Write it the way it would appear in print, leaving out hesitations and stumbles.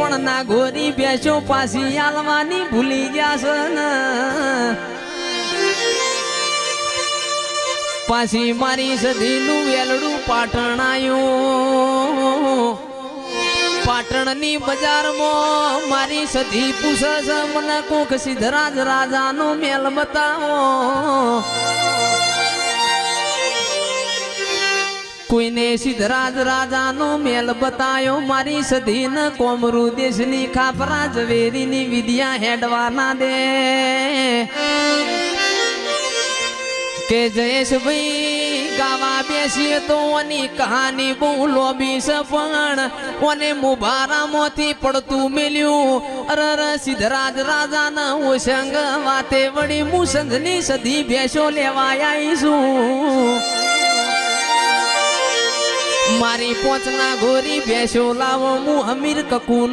પણ ના ગોરી બેસો પાછી આલવાની ભૂલી જશે ને પાછી મારી સધીનું વેલડું પાટણ આયું પાટણની બજારમાં મારી સધી પૂછે છે મને કોક સિદ્ધરાજ રાજાનો મેલ બતાવો કોઈને સિદ્ધરાજ રાજાનો મેલ બતાયો મારી સધીને કોમરૂ દેશની ખાપરા ઝવેરીની વિદ્યા હેડવાના દે કે જયેશભાઈ ગાવા બેસીએ તો ઓની કહાની બહુ લોબી છે પણ ઓને મુભારામાંથી પડતું મેલ્યું અરર સિદ્ધરાજ રાજાના ઓસંગ વાતે વળી મુસંગની સધી ભેંસો લેવા આવીશું મારી પોચના ગોરી ભેંસો લાવો હું અમીર કકુ